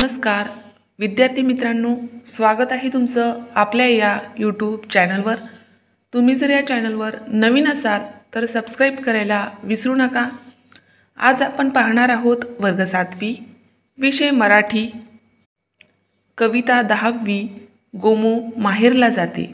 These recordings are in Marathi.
नमस्कार विद्यार्थी मित्रांनो, स्वागत आहे तुमचं आपल्या या यूट्यूब चॅनलवर। तुम्ही जर या चॅनलवर नवीन असाल तर सबस्क्राइब करायला विसरू नका। आज आपण पाहणार आहोत वर्ग 7वी, विषय मराठी, कविता 10वी, गोमू माहेरला जाते।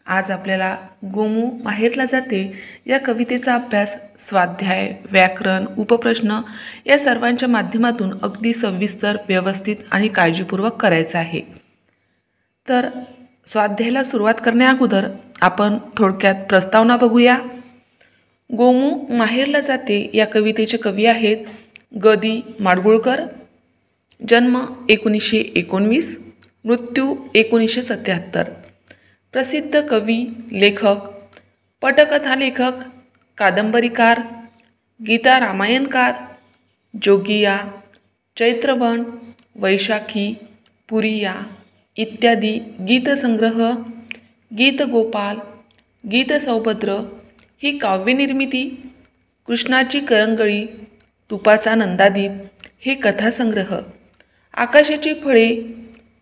आज आपल्याला गोमू माहेरला जाते या कवितेचा अभ्यास स्वाध्याय, व्याकरण, उपप्रश्न या सर्वांच्या माध्यमातून अगदी सविस्तर, व्यवस्थित आणि काळजीपूर्वक करायचा आहे। तर स्वाध्यायाला सुरुवात करण्याअगोदर आपण थोडक्यात प्रस्तावना बघूया। गोमू माहेरला जाते या कवितेचे कवी आहेत ग. दि. माडगूळकर। जन्म 1919, मृत्यू 1977। प्रसिद्ध कवी, लेखक, पटकथा लेखक, कादंबरीकार, गीता रामायणकार, जोगिया, चैत्रबन, वैशाखी, पुरिया इत्यादी गीतसंग्रह, गीतगोपाल, गीतसौभद्र ही काव्यनिर्मिती, कृष्णाची करंगळी, तुपाचा नंदादीप हे कथासंग्रह, आकाशाची फळे,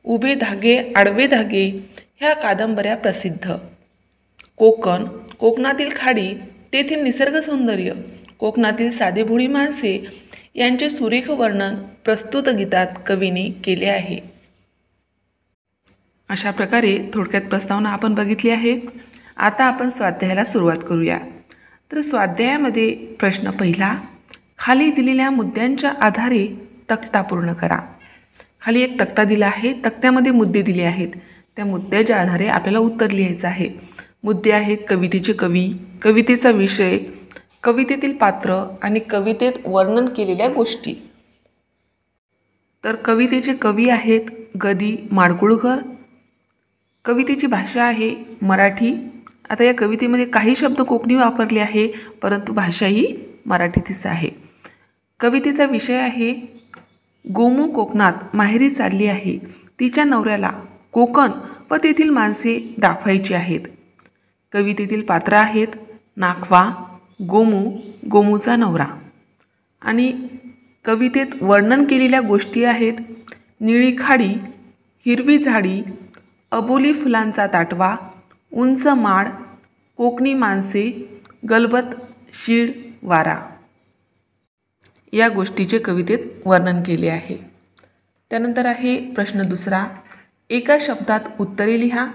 उभे धागे आडवे धागे ह्या कादंबऱ्या प्रसिद्ध। कोकण, कोकणातील खाडी, तेथील निसर्ग सौंदर्य, कोकणातील साधीभोळी माणसे यांचे सुरेख वर्णन प्रस्तुत गीतात कवीने केले आहे। अशा प्रकारे थोडक्यात प्रस्तावना आपण बघितली आहे। आता आपण स्वाध्यायाला सुरुवात करूया। तर स्वाध्यायामध्ये प्रश्न पहिला, खाली दिलेल्या मुद्द्यांच्या आधारे तक्ता पूर्ण करा। खाली एक तक्ता दिला आहे, तक्त्यामध्ये मुद्दे दिले आहेत, त्या मुद्द्याच्या आधारे आपल्याला उत्तर लिहायचं आहे। मुद्दे आहेत कवितेचे कवी, कवितेचा विषय, कवितेतील पात्र आणि कवितेत वर्णन केलेल्या गोष्टी। तर कवितेचे कवी आहेत ग. दि. माडगूळकर। कवितेची भाषा आहे मराठी। आता या कवितेमध्ये काही शब्द कोकणी वापरले आहे, परंतु भाषा ही मराठीतीच आहे। कवितेचा विषय आहे गोमू कोकणात माहेरी चालली आहे, तिच्या नवऱ्याला कोकण व तेथील माणसे दाखवायची आहेत। कवितेतील पात्र आहेत नाखवा, गोमू, गोमूचा नवरा। आणि कवितेत वर्णन केलेल्या गोष्टी आहेत निळी खाडी, हिरवी झाडी, अबोली फुलांचा ताटवा, उंच माड, कोकणी माणसे, गलबत शीड वारा या गोष्टीचे कवितेत वर्णन केले आहे। त्यानंतर आहे प्रश्न दुसरा, एका शब्दात उत्तरे लिहा।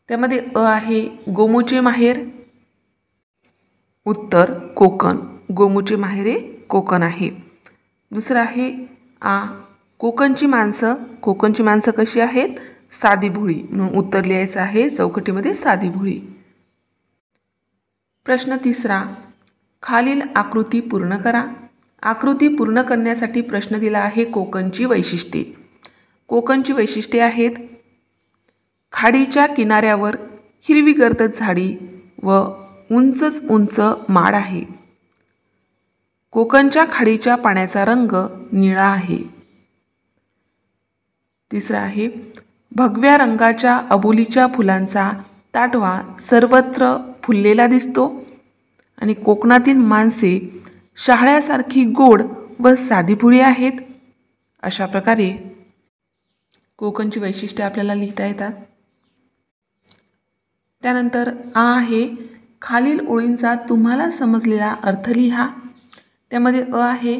त्यामध्ये अ आहे गोमूचे माहेर, उत्तर कोकण, गोमूचे माहेरे कोकण आहे। दुसरा आहे आ कोकणची माणसं, कोकणची माणसं कशी आहेत, साधी भोळी, म्हणून उत्तर लिहायचं आहे चौकटीमध्ये साधी भोळी। प्रश्न तिसरा, खालील आकृती पूर्ण करा। आकृती पूर्ण करण्यासाठी प्रश्न दिला आहे कोकणची वैशिष्ट्ये। कोकणची वैशिष्ट्ये आहेत खाडीच्या किनाऱ्यावर हिरवी गर्द झाडी व उंचच उंच माड आहे। कोकणच्या खाडीच्या पाण्याचा रंग निळा आहे। तिसरा आहे भगव्या रंगाच्या अबोलीच्या फुलांचा ताटवा सर्वत्र फुललेला दिसतो आणि कोकणातील माणसे शहाळ्यासारखी गोड व साधीभोळी आहेत। अशा प्रकारे कोकणची वैशिष्ट्ये आपल्याला लिहिता येतात। त्यानंतर आ आहे खालील ओळींचा तुम्हाला समजलेला अर्थ लिहा। त्यामध्ये अ आहे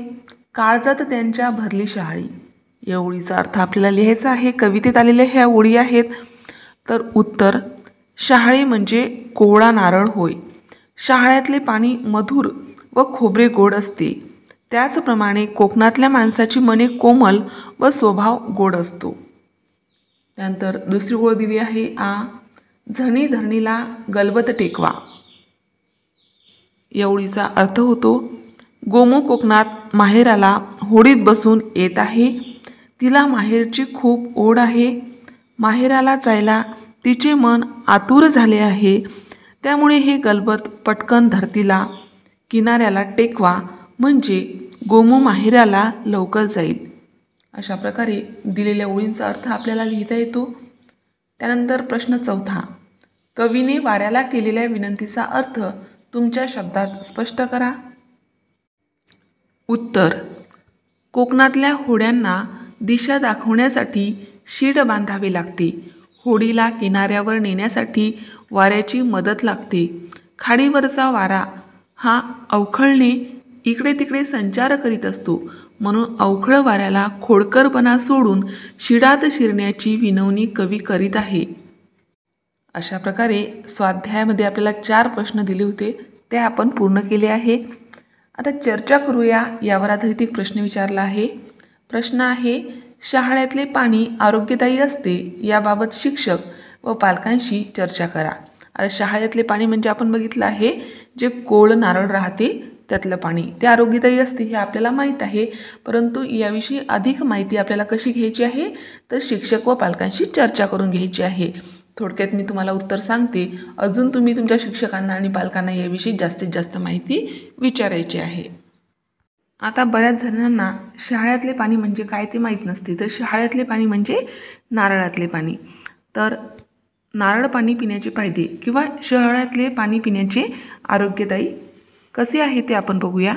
काळजात त्यांच्या भरली शहाळी, या ओळीचा अर्थ आपल्याला लिहायचा आहे। कवितेत आलेल्या ह्या ओळी आहेत। तर उत्तर शहाळी म्हणजे कोवळा नारळ होय। शहाळ्यातले पाणी मधुर व खोबरे गोड असते, त्याचप्रमाणे कोकणातल्या माणसाची मने कोमल व स्वभाव गोड असतो। त्यानंतर दुसरी ओळ दिली आहे आ झणी धरणीला गलबत टेकवा, या ओळीचा अर्थ होतो गोमू कोकणात माहेराला होडीत बसून येत आहे, तिला माहेरची खूप ओढ आहे, माहेराला जायला तिचे मन आतुर झाले आहे, त्यामुळे हे गलबत पटकन धरतीला किनाऱ्याला टेकवा म्हणजे गोमू माहेराला लवकर जाईल। अशा प्रकारे दिलेल्या ओळींचा अर्थ आपल्याला लिहिता येतो। त्यानंतर प्रश्न चौथा, कवीने वाऱ्याला केलेल्या विनंतीचा अर्थ तुमच्या शब्दात स्पष्ट करा। उत्तर कोकणातल्या होड्यांना दिशा दाखवण्यासाठी शीड बांधावे लागते. होडीला किनाऱ्यावर नेण्यासाठी वाऱ्याची मदत लागते. खाडीवरचा वारा हा अवखळणे इकडे तिकडे संचार करीत असतो, म्हणून अवखळ वाऱ्याला खोडकरपणा सोडून शिडात शिरण्याची विनवणी कवी करीत आहे. अशा प्रकारे स्वाध्यायामध्ये आपल्याला 4 प्रश्न दिले होते, ते आपण पूर्ण केले आहे. आता चर्चा करूया. यावर आधारित एक प्रश्न विचारला आहे. प्रश्न आहे, शहाळ्यातले पाणी आरोग्यदायी असते याबाबत शिक्षक व पालकांशी चर्चा करा. आता शहाळ्यातले पाणी म्हणजे आपण बघितलं आहे, जे कोळ नारळ राहते त्यातलं पाणी ते आरोग्यदायी असते हे आपल्याला माहीत आहे. परंतु याविषयी अधिक माहिती आपल्याला कशी घ्यायची आहे, तर शिक्षक व पालकांशी चर्चा करून घ्यायची आहे. थोडक्यात मी तुम्हाला उत्तर सांगते. अजून तुम्ही तुमच्या शिक्षकांना आणि पालकांना याविषयी जास्तीत जास्त माहिती विचारायची आहे. आता बऱ्याच जणांना शहाळ्यातले पाणी म्हणजे काय ते माहीत नसते. तर शहाळ्यातले पाणी म्हणजे नारळातले पाणी. तर नारळ पाणी पिण्याचे फायदे किंवा शहाळ्यातले पाणी पिण्याचे आरोग्यदायी कसे आहे ते आपण बघूया.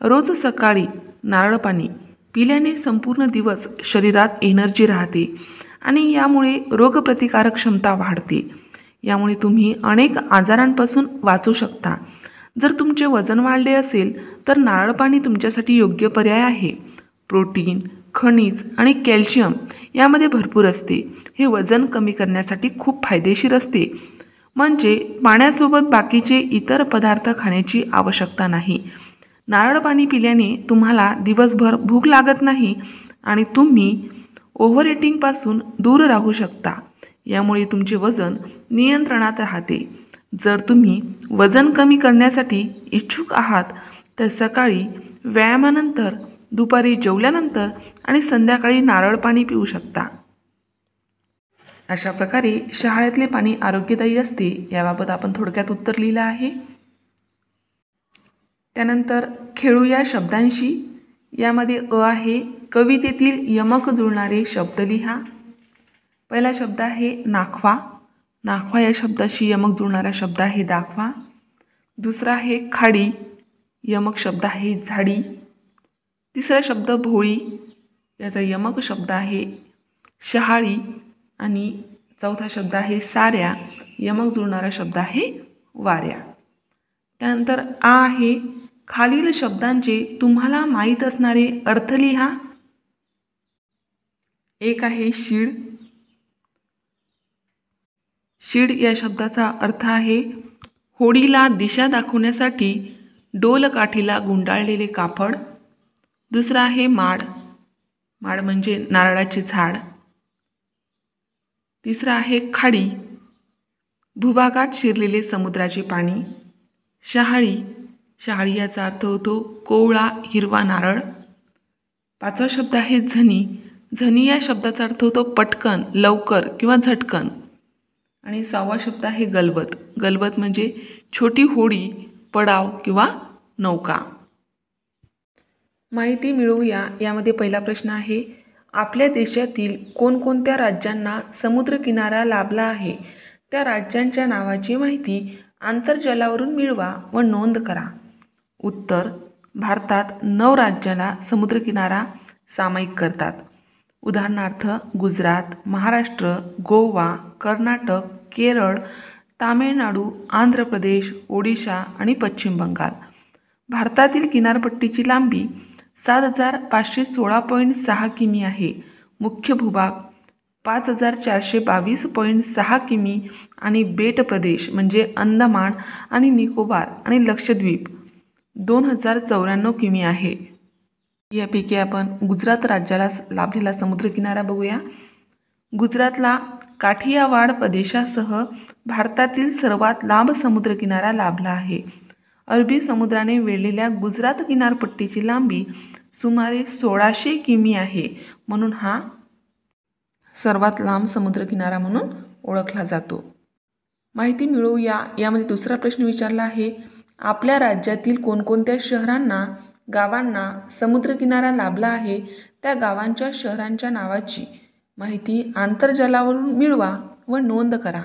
रोज सकाळी नारळ पाणी पिल्याने संपूर्ण दिवस शरीरात एनर्जी राहते आणि यामुळे रोगप्रतिकारक क्षमता वाढते. यामुळे तुम्ही अनेक आजारांपासून वाचू शकता. जर तुमचे वजन वाढले असेल तर नारळ पाणी तुमच्यासाठी योग्य पर्याय आहे. प्रोटीन, खनिज आणि कॅल्शियम यामध्ये भरपूर असते. हे वजन कमी करण्यासाठी खूप फायदेशीर असते. म्हणजे पाण्यासोबत बाकीचे इतर पदार्थ खाण्याची आवश्यकता नाही. नारळ पाणी पिल्याने तुम्हाला दिवसभर भूक लागत नाही आणि तुम्ही ओव्हर ईटिंगपासून दूर राहू शकता. यामुळे तुमचे वजन नियंत्रणात राहते. जर तुम्ही वजन कमी करण्यासाठी इच्छुक आहात तर सकाळी व्यायामानंतर, दुपारी जेवल्यानंतर आणि संध्याकाळी नारळ पाणी पिऊ शकता. अशा प्रकारे शहाळ्यातले पाणी आरोग्यदायी असते याबाबत आपण थोडक्यात उत्तर लिहिलं आहे. त्यानंतर खेळूया शब्दांशी. यामध्ये अ आहे, कवितेतील यमक जुळणारे शब्द लिहा. पहिला शब्द आहे नाखवा. नाखवा या शब्दाशी यमक जुळणारा शब्द आहे दाखवा. दुसरा आहे खाडी. यमक शब्द आहे झाडी. तिसरा शब्द भोळी. याचा यमक शब्द आहे शहाळी. आणि चौथा शब्द आहे साऱ्या. यमक जुळणारा शब्द आहे वाऱ्या. त्यानंतर आ आहे, खालील शब्दांचे तुम्हाला माहीत असणारे अर्थ लिहा. एक आहे शीड. शीड या शब्दाचा अर्थ आहे होडीला दिशा दाखवण्यासाठी डोलकाठीला गुंडाळलेले कापड. दुसरा आहे माड. माड म्हणजे नारळाचे झाड. तिसरा आहे खाडी. भूभागात शिरलेले समुद्राचे पाणी. शहाळी. शहाळी याचा अर्थ होतो कोवळा हिरवा नारळ. पाचवा शब्द आहे झणी. झणी या शब्दाचा अर्थ होतो पटकन, लवकर किंवा झटकन. आणि 6वा शब्द आहे गलबत. गलबत म्हणजे छोटी होडी, पडाव किंवा नौका. माहिती मिळवूया. यामध्ये पहिला प्रश्न आहे, आपल्या देशातील कोणकोणत्या राज्यांना समुद्रकिनारा लाभला आहे त्या राज्यांच्या नावाची माहिती आंतरजालावरून मिळवा व नोंद करा. उत्तर, भारतात 9 राज्याला समुद्रकिनारा सामायिक करतात. उदाहरणार्थ गुजरात, महाराष्ट्र, गोवा, कर्नाटक, केरळ, तामिळनाडू, आंध्र प्रदेश, ओडिशा आणि पश्चिम बंगाल. भारतातील किनारपट्टीची लांबी 7516.6 किमी आहे. मुख्य भूभाग 5422.6 किमी आणि बेट प्रदेश म्हणजे अंदमान आणि निकोबार आणि लक्षद्वीप 2094 किमी आहे. यापैकी आपण गुजरात राज्याला लाभलेला समुद्रकिनारा बघूया. गुजरातला काठियावाड प्रदेशासह भारतातील सर्वात लांब समुद्रकिनारा लाभला आहे. अरबी समुद्राने वेढलेल्या गुजरात किनारपट्टीची लांबी सुमारे 1600 किमी आहे, म्हणून हा सर्वात लांब समुद्रकिनारा म्हणून ओळखला जातो. माहिती मिळवूया. यामध्ये दुसरा प्रश्न विचारला आहे, आपल्या राज्यातील कोणकोणत्या शहरांना, गावांना समुद्रकिनारा लाभला आहे त्या गावांच्या, शहरांच्या नावाची माहिती आंतरजालावरून मिळवा व नोंद करा.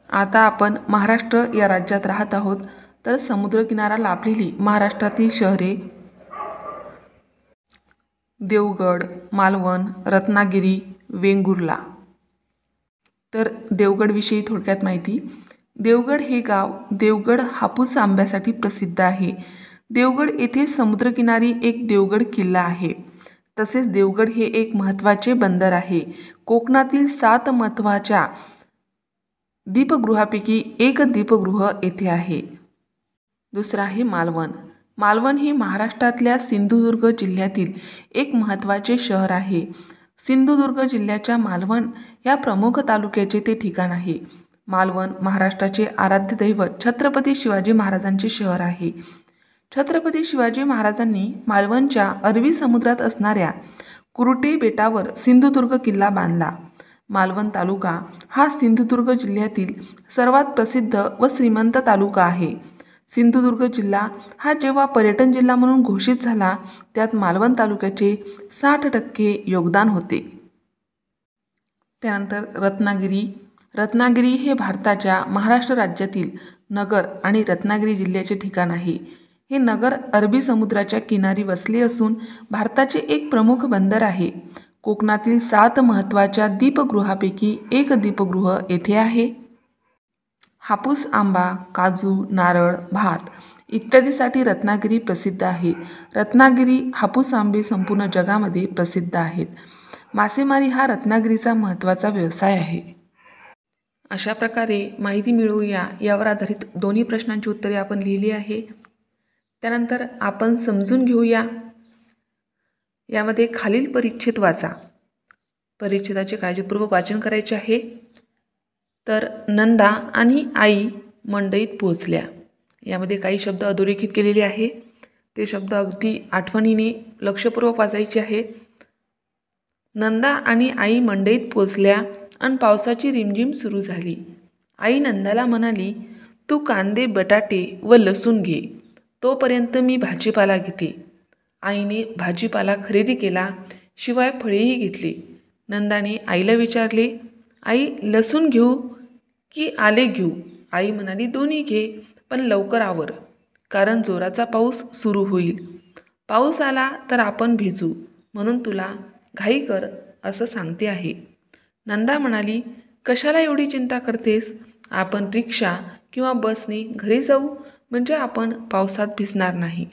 आता आपण महाराष्ट्र या राज्यात राहत आहोत. तर समुद्रकिनारा लाभलेली महाराष्ट्रातील शहरे देवगड, मालवण, रत्नागिरी, वेंगुर्ला. तर देवगडविषयी थोडक्यात माहिती. देवगड हे गाव देवगड हापूस आंब्यासाठी प्रसिद्ध आहे. देवगड येथे समुद्रकिनारी एक देवगड किल्ला आहे. तसेच देवगड हे एक महत्त्वाचे बंदर आहे. कोकणातील 7 महत्त्वाच्या दीपगृहापैकी एक दीपगृह येथे आहे. दुसरं आहे मालवण. मालवण हे महाराष्ट्रातल्या सिंधुदुर्ग जिल्ह्यातील एक महत्त्वाचे शहर आहे. सिंधुदुर्ग जिल्ह्याच्या मालवण या प्रमुख तालुक्याचे ते ठिकाण आहे. मालवण महाराष्ट्राचे आराध्य दैवत छत्रपती शिवाजी महाराजांचे शहर आहे. छत्रपती शिवाजी महाराजांनी मालवणच्या अरबी समुद्रात असणाऱ्या कुरटे बेटावर सिंधुदुर्ग किल्ला बांधला. मालवण तालुका हा सिंधुदुर्ग जिल्ह्यातील सर्वात प्रसिद्ध व श्रीमंत तालुका आहे. सिंधुदुर्ग जिल्हा हा जेव्हा पर्यटन जिल्हा म्हणून घोषित झाला, त्यात मालवण तालुक्याचे 60% योगदान होते. त्यानंतर रत्नागिरी. रत्नागिरी हे भारताच्या महाराष्ट्र राज्यातील नगर आणि रत्नागिरी जिल्ह्याचे ठिकाण आहे. हे नगर अरबी समुद्राच्या किनारी वसले असून भारताचे एक प्रमुख बंदर आहे. कोकणातील 7 महत्त्वाच्या दीपगृहापैकी एक दीपगृह येथे आहे. हापूस आंबा, काजू, नारळ, भात इत्यादीसाठी रत्नागिरी प्रसिद्ध आहे. रत्नागिरी हापूस आंबे संपूर्ण जगामध्ये प्रसिद्ध आहेत. मासेमारी हा रत्नागिरीचा महत्त्वाचा व्यवसाय आहे. अशा प्रकारे माहिती मिळवूया यावर आधारित दोन्ही प्रश्नांची उत्तरे आपण लिहिली आहे. त्यानंतर आपण समजून घेऊया. यामध्ये खालील परिच्छेद वाचा. परिच्छेदाचे काळजीपूर्वक वाचन करायचे आहे. तर नंदा आणि आई मंडईत पोहोचल्या. यामध्ये काही शब्द अधोरेखित केलेले आहे. ते शब्द अगदी आठवणीने लक्षपूर्वक वाचायचे आहे. नंदा आणि आई मंडईत पोहोचल्या आणि पावसाची रिमझिम सुरू झाली. आई नंदाला म्हणाली, तू कांदे, बटाटे व लसूण घे, तोपर्यंत मी भाजीपाला घेते. आईने भाजीपाला खरेदी केला, शिवाय फळेही घेतली. नंदाने आईला विचारले, आई लसूण घेऊ की आले घेऊ? आई म्हणाली, दोन्ही घे, पण लवकर आवर, कारण जोराचा पाऊस सुरू होईल. पाऊस आला तर आपण भिजू, म्हणून तुला घाई कर असं सांगते आहे. नंदा म्हणाली, कशाला एवढी चिंता करतेस? आपण रिक्षा किंवा बसने घरी जाऊ, म्हणजे आपण पावसात भिजणार नाही.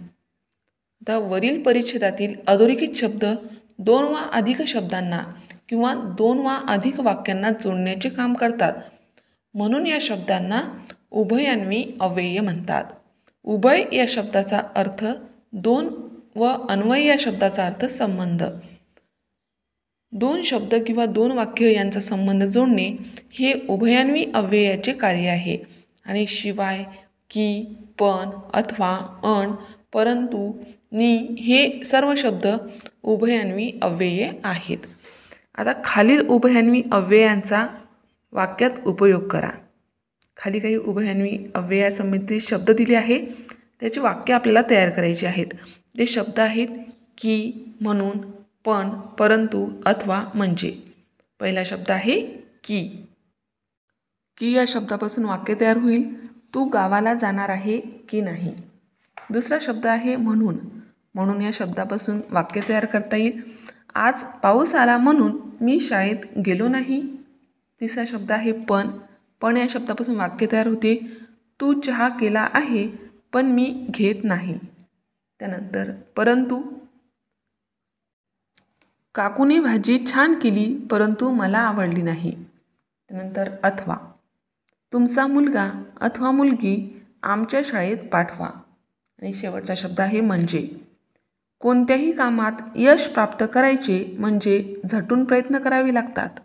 आता वरील परिच्छेदातील अधोरेखित शब्द 2 वा अधिक शब्दांना किंवा 2 वा अधिक वाक्यांना जोडण्याचे काम करतात, म्हणून या शब्दांना उभयान्वी अव्यय म्हणतात. उभय या शब्दाचा अर्थ 2 व अन्वय या शब्दाचा अर्थ संबंध. 2 शब्द किंवा 2 वाक्य यांचा संबंध जोडणे हे उभयान्वी अव्ययाचे कार्य आहे. आणि शिवाय, की, पण, अथवा, अन, परंतु, नि हे सर्व शब्द उभयान्वी अव्यये आहेत. आता खालील उभयान्वी अव्ययांचा वाक्यात उपयोग करा. खाली काही उभयान्वी अव्ययासंबंधित शब्द दिले आहे, त्याची वाक्य आपल्याला तयार करायची आहेत. ते शब्द आहेत की, म्हणून, पण, परंतु, अथवा, म्हणजे. पहिला शब्द आहे की. की या शब्दापासून वाक्य तयार होईल, तू गावाला जाणार आहे की नाही. दुसरा शब्द आहे म्हणून. म्हणून या शब्दापासून वाक्य तयार करता येईल, आज पाऊस आला म्हणून मी शाळेत गेलो नाही. तिसरा शब्द आहे पण. पण या शब्दापासून वाक्य तयार होते, तू चहा केला आहे पण मी घेत नाही. त्यानंतर परंतु. काकूने भाजी छान केली परंतु मला आवडली नाही. त्यानंतर अथवा. तुमचा मुलगा अथवा मुलगी आमच्या शाळेत पाठवा. आणि शेवटचा शब्द आहे म्हणजे. कोणत्याही कामात यश प्राप्त करायचे म्हणजे झटून प्रयत्न करावे लागतात.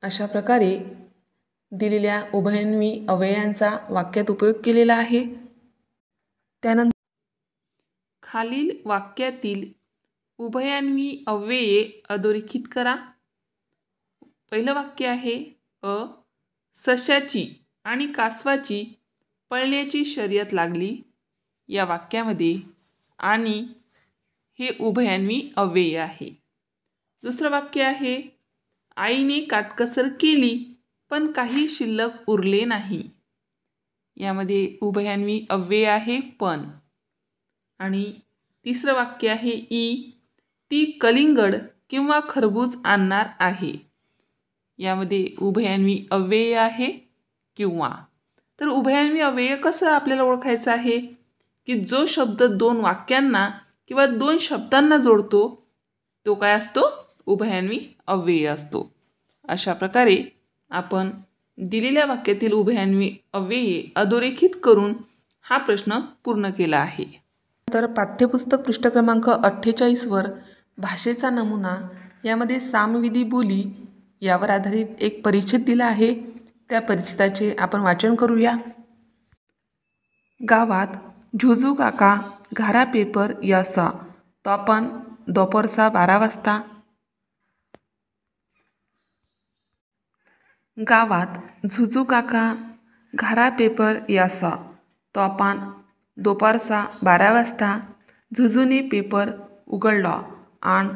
अशा प्रकारे दिलेल्या उभयान्वी अव्ययांचा वाक्यात उपयोग केलेला आहे. त्यानंतर खालील वाक्यातील उभयान्वी अव्यये अधोरेखित करा. पहिलं वाक्य आहे सश्याची आणि कासवाची पळण्याची शर्यत लागली. या वाक्यामध्ये आणि हे उभयान्वी अव्यय आहे. दुसरं वाक्य आहे आईने काटकसर केली पण काही शिल्लक उरले नाही. यामध्ये उभयान्वी अव्यय आहे पण. आणि तिसरं वाक्य आहे ती कलिंगड किंवा खरबूज आणणार आहे. यामध्ये उभयान्वी अव्यय आहे किंवा. तर उभयान्वी अव्यय कसं आपल्याला ओळखायचं आहे की जो शब्द दोन वाक्यांना किंवा दोन शब्दांना जोडतो तो काय असतो, उभयान्वी अव्यय असतो. अशा प्रकारे आपण दिलेल्या वाक्यातील उभयान्वी अव्यये अधोरेखित करून हा प्रश्न पूर्ण केला आहे. तर पाठ्यपुस्तक पृष्ठ क्रमांक 48वर भाषेचा नमुना यामध्ये सामवेदी बोली यावर आधारित एक परिच्छेद दिला आहे. त्या परिच्छेदाचे आपण वाचन करूया. गावात झुजू काका घारा पेपर यासा तो आपण दोपरचा 12 वाजता. गावात झुजू काका घारा पेपर यासा तो आपण दुपारचा 12 वाजता. झुजूने पेपर उघडला आणि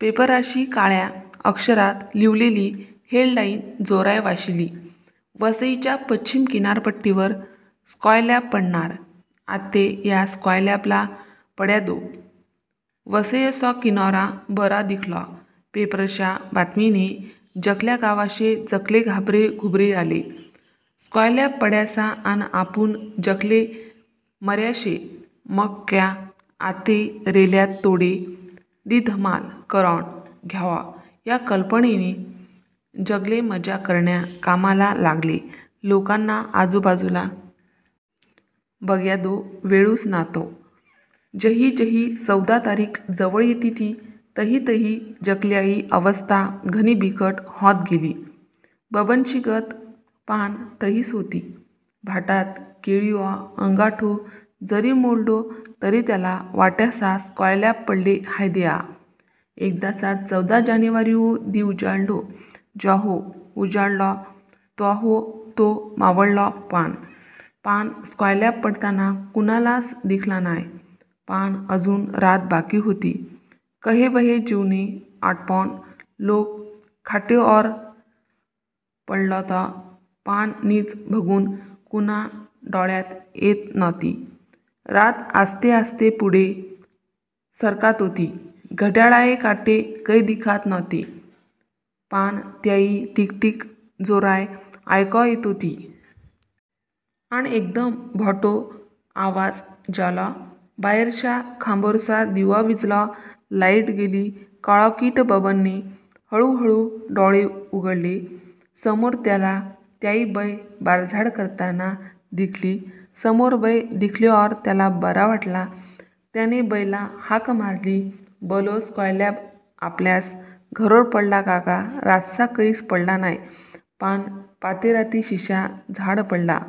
पेपराशी काळ्या अक्षरात लिहिलेली हेडलाईन जोराय वाशिली. वसईच्या पश्चिम किनारपट्टीवर स्कायलॅब पडणार. आते या स्कायलॅबला पड्या दो. वसईचा किनारा बरा दिखला. पेपरच्या बातमीने जकल्या गावाशे जकले घाबरे घुबरे आले. स्कायलॅब पड्यासा आणि आपण जकले मर्याशे. मग क्या आते रेल्यात तोडे दी धमाल करून घ्यावा या कल्पनेने जगले मजा करण्या कामाला लागले. लोकांना आजूबाजूला बघ्या दो वेळूच नातो. जही जही 14 तारीख जवळ येती ती तही तही जकल्याई अवस्था घनी बिकट होत गेली. बबनची गत पान तहीच होती. भाटात केळीवा अंगाठो जरी मोडलो तरी त्याला वाट्यासा स्कायलॅब पडले हाय द्या. एकदाचा 14 जानेवारी दी उजाडलो. ज्याहो उजाडला त्वाहो तो मावळला पान स्कायलॅब पडताना कुणालाच दिखला नाही. पान अजून रात बाकी होती. कहे बहे जीवने आटपान लोक खाटेवर पडलता. पान नीच बघून कुणा डोळ्यात येत नव्हती. रात आस्ते आस्ते पुढे सरकात होती. घड्याळाये काटे कै दिखात नव्हते. पान त्याई टिकटिक जोराय ऐकाव येत होती. आणि एकदम भोटो आवाज झाला. बाहेरच्या खांबोरचा दिवा विझला. लाईट गेली. काळोखीत बबनने हळूहळू डोळे उघडले. समोर त्याला त्याई बै बारझाड करताना दिखली. समोर बै दिखल्यावर त्याला बरा वाटला. त्याने बैला हाक मारली. बोलो स्कायलॅब आपल्यास घरोर पडला काका. रातचा कैस पडला नाही. पान पातेराती शिशा झाड पडला.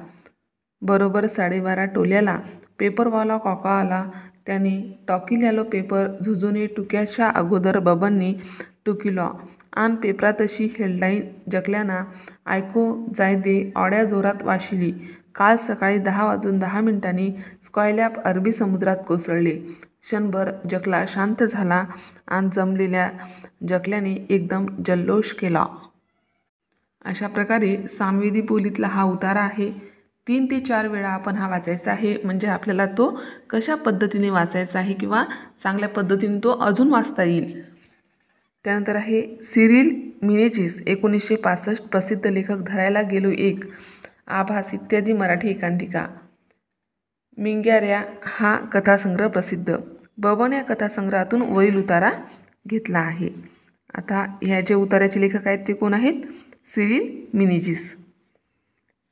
बरोबर 12:30 टोल्याला पेपरवाला काका आला. त्याने टोकिल्यालो पेपर झुजूने टुक्याच्या अगोदर बबनने टुकिलो आणि पेपरातशी हेडलाईन जकल्याना ऐको जाय दे ओढ्या जोरात वाशिली. काल सकाळी 10:10 स्कायलॅब अरबी समुद्रात कोसळले. क्षणभर जकला शांत झाला आणि जमलेल्या जकल्याने एकदम जल्लोष केला. अशा प्रकारे सामवेदी बोलीतला हा उतारा आहे. 3 ते 4 वेळा आपण हा वाचायचा आहे. म्हणजे आपल्याला तो कशा पद्धतीने वाचायचा आहे किंवा चांगल्या पद्धतीने तो अजून वाचता येईल. त्यानंतर आहे सिरिल मिनेझिस 1965 प्रसिद्ध लेखक. धरायला गेलो एक, आभास इत्यादी मराठी एकांकिका. मिंग्याऱ्या हा कथासंग्रह प्रसिद्ध. बबन या कथासंग्रहातून वरील उतारा घेतला आहे. आता ह्या जे उतार्याचे लेखक आहेत ते कोण आहेत? सिरिल मिनेझिस.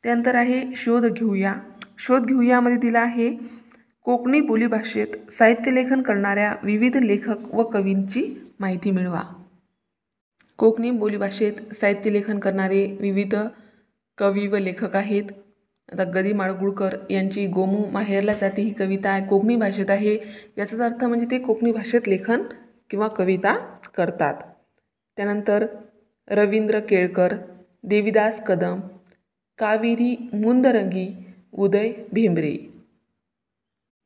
त्यानंतर आहे शोध घेऊया. शोध घेऊयामध्ये दिला आहे कोकणी बोलीभाषेत साहित्यलेखन करणाऱ्या विविध लेखक व कवींची माहिती मिळवा. कोकणी बोलीभाषेत साहित्यलेखन करणारे विविध कवी व लेखक आहेत. आता ग. दी. माडगूळकर यांची गोमू माहेरला जाते ही कविता कोकणी भाषेत आहे. याचाच अर्थ म्हणजे ते कोकणी भाषेत लेखन किंवा कविता करतात. त्यानंतर रवींद्र केळकर, देवीदास कदम, कावेरी मुंदरंगी, उदय भेंबरे.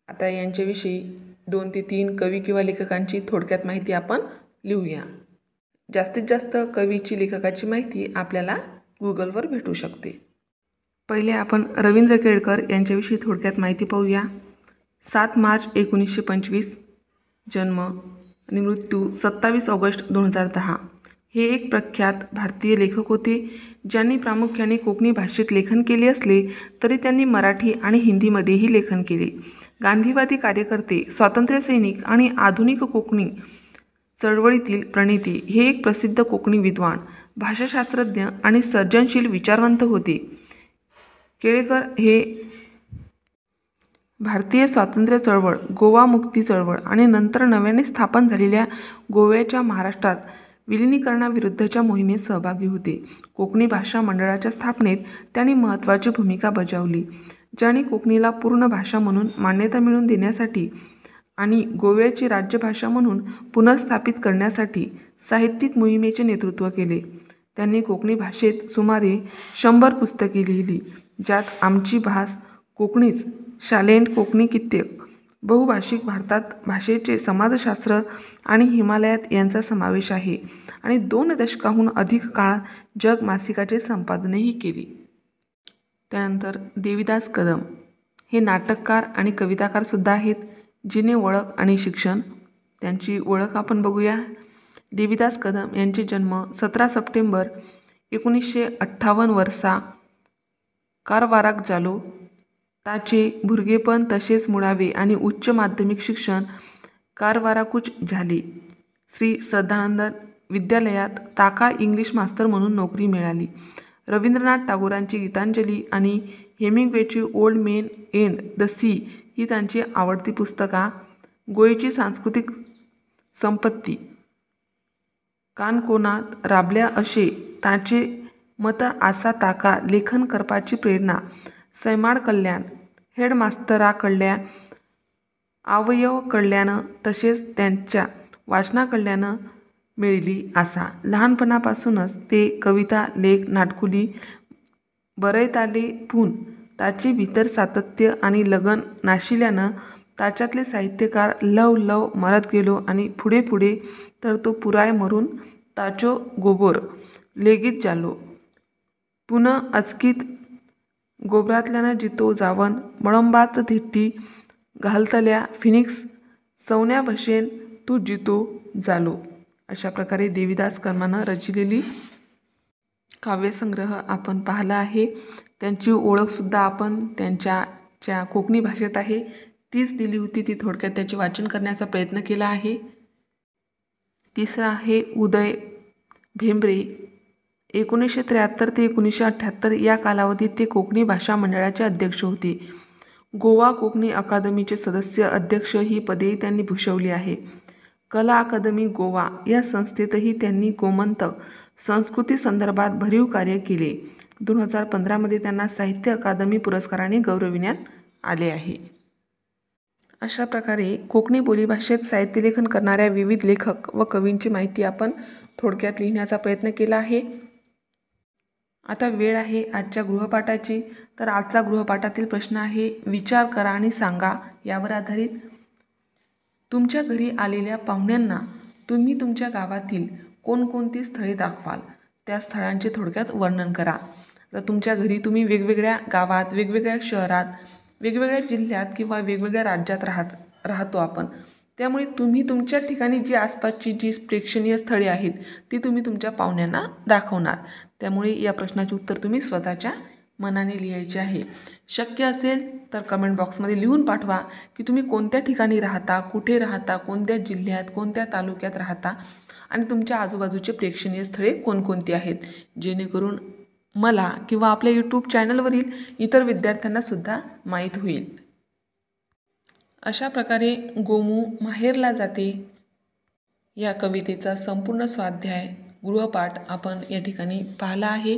आता यांच्याविषयी 2 ते 3 कवी किंवा लेखकांची थोडक्यात माहिती आपण लिहूया. जास्तीत जास्त कवीची लेखकाची माहिती आपल्याला गुगलवर भेटू शकते. पहिले आपण रवींद्र केळकर यांच्याविषयी थोडक्यात माहिती पाहूया. 7 मार्च 1925 जन्म, आणि मृत्यू 27 ऑगस्ट 2010. हे एक प्रख्यात भारतीय लेखक होते ज्यांनी प्रामुख्याने कोकणी भाषेत लेखन केले असले तरी त्यांनी मराठी आणि हिंदीमध्येही लेखन केले. गांधीवादी कार्यकर्ते, स्वातंत्र्यसैनिक आणि आधुनिक कोकणी चळवळीतील प्रणेते हे एक प्रसिद्ध कोकणी विद्वान, भाषाशास्त्रज्ञ आणि सर्जनशील विचारवंत होते. केळकर हे भारतीय स्वातंत्र्य चळवळ, गोवा मुक्ती चळवळ आणि नंतर नव्याने स्थापन झालेल्या गोव्याच्या महाराष्ट्रात विलिनीकरणाविरुद्धच्या मोहिमेत सहभागी होते. कोकणी भाषा मंडळाच्या स्थापनेत त्यांनी महत्त्वाची भूमिका बजावली, ज्याने कोकणीला पूर्ण भाषा म्हणून मान्यता मिळवून देण्यासाठी आणि गोव्याची राज्यभाषा म्हणून पुनर्स्थापित करण्यासाठी साहित्यिक मोहिमेचे नेतृत्व केले. त्यांनी कोकणी भाषेत सुमारे 100 पुस्तके लिहिली, ज्यात आमची भास कोकणीच, शालेंट कोकणी कित्येक, बहुभाषिक भारतात भाषेचे समाजशास्त्र आणि हिमालयात यांचा समावेश आहे. आणि 2 दशकाहून अधिक काळ जग मासिकाचे संपादनही केले. त्यानंतर देवीदास कदम हे नाटककार आणि कविताकार सुद्धा आहेत. जिने ओळख आणि शिक्षण, त्यांची ओळख आपण बघूया. देवीदास कदम यांचे जन्म 17 सप्टेंबर 1958 वर्सा कारवाराक जालो. ताचे भुरगेपण तसेच मुळावे आणि उच्च माध्यमिक शिक्षण कारवाराकूच झाले. श्री सदानंद विद्यालयात ताका इंग्लिश मास्तर म्हणून नोकरी मिळाली. रवींद्रनाथ टागोरांची गीतांजली आणि हेमिंग्वेची old man and the sea ही त्यांची आवडती पुस्तका. गोयची सांस्कृतिक संपत्ती कानकोनात राबल्या असे ताचे मत आसा ताका लेखन करपाची प्रेरणा सैमाड कल्याण हेडमास्तराकडल्या आवयव-कडल्यानं तसेच त्यांच्या वाचनाकडल्यानं मिळली आसा. लहानपणापासूनच ते कविता, लेख, नाटकुली बरयताले, पूण ताचे भितर सातत्य आणि लगन नाशिल्यानं ताच्यातले साहित्यकार लव लव मरत गेलो आणि पुढे पुढे तर तो पुराय मरून ताचो गोबोर लेगीत जालो. पुन अचकीत गोबरातल्यानं जितो जावन मळंबात धिट्टी घालतल्या फिनिक्स सवन्या भशेन तू जितो जालो. अशा प्रकारे देवीदास कदमानं रचिलेली काव्यसंग्रह आपण पाहिला आहे. त्यांची ओळखसुद्धा आपण त्यांच्या कोकणी भाषेत आहे तीच दिली होती, ती थोडक्यात त्याचे वाचन करण्याचा प्रयत्न केला आहे. तिसरा आहे उदय भेंब्रे. 1973 ते 1978 या कालावधीत ते कोकणी भाषा मंडळाचे अध्यक्ष होते. गोवा कोकणी अकादमीचे सदस्य, अध्यक्ष ही पदेही त्यांनी भूषवली आहे. कला अकादमी गोवा या संस्थेतही त्यांनी गोमंतक संस्कृती संदर्भात भरीव कार्य केले. 2015 मध्ये त्यांना साहित्य अकादमी पुरस्काराने गौरविण्यात आले आहे. अशा प्रकारे कोकणी बोलीभाषेत साहित्यलेखन करणाऱ्या विविध लेखक व कवींची माहिती आपण थोडक्यात लिहिण्याचा प्रयत्न केला आहे. आता वेळ आहे आजच्या गृहपाठाची. तर आजचा गृहपाठातील प्रश्न आहे, विचार करा आणि सांगा. यावर आधारित, तुमच्या घरी आलेल्या पाहुण्यांना तुम्ही तुमच्या गावातील कोणकोणती स्थळे दाखवाल, त्या स्थळांचे थोडक्यात वर्णन करा. तर तुमच्या घरी तुम्ही वेगवेगळ्या गावात, वेगवेगळ्या शहरात, वेगवेगळ्या जिल्ह्यात किंवा वेगवेगळ्या राज्यात राहतो आपण. त्यामुळे तुम्ही तुमच्या ठिकाणी जी आसपासची जी प्रेक्षणीय स्थळे आहेत ती तुम्ही तुमच्या पाहुण्यांना दाखवणार. त्यामुळे या प्रश्नाचे उत्तर तुम्ही स्वतःच्या मनाने लिहायचे आहे. शक्य असेल तर कमेंट बॉक्समध्ये लिहून पाठवा की तुम्ही कोणत्या ठिकाणी राहता, कुठे राहता, कोणत्या जिल्ह्यात, कोणत्या तालुक्यात राहता आणि तुमच्या आजूबाजूचे प्रेक्षणीय स्थळे कोणकोणती आहेत, जेणेकरून मला किंवा आपल्या यूट्यूब चॅनलवरील इतर विद्यार्थ्यांनासुद्धा माहीत होईल. अशा प्रकारे गोमू माहेरला जाते या कवितेचा संपूर्ण स्वाध्याय, गृहपाठ आपण या ठिकाणी पाहिला आहे.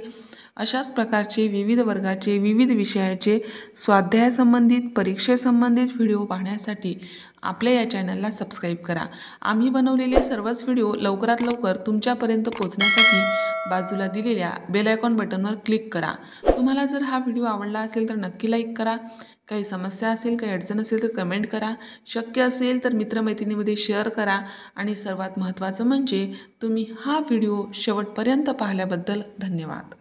अशाच प्रकारचे विविध वर्गाचे, विविध विषयाचे स्वाध्यायासंबंधित, परीक्षेसंबंधित व्हिडिओ पाहण्यासाठी आपल्या या चॅनलला सबस्क्राईब करा. आम्ही बनवलेले सर्वच व्हिडिओ लवकरात लवकर तुमच्यापर्यंत पोहोचण्यासाठी बाजूला दिलेल्या बेल आयकॉन बटनवर क्लिक करा. तुम्हाला जर हा व्हिडिओ आवडला असेल तर नक्की लाईक करा. काही समस्या असेल, काही अडचण असेल तर कमेंट करा. शक्य असेल तर मित्रमैत्रिणीमध्ये शेअर करा. आणि सर्वात महत्त्वाचं म्हणजे तुम्ही हा व्हिडिओ शेवटपर्यंत पाहिल्याबद्दल धन्यवाद.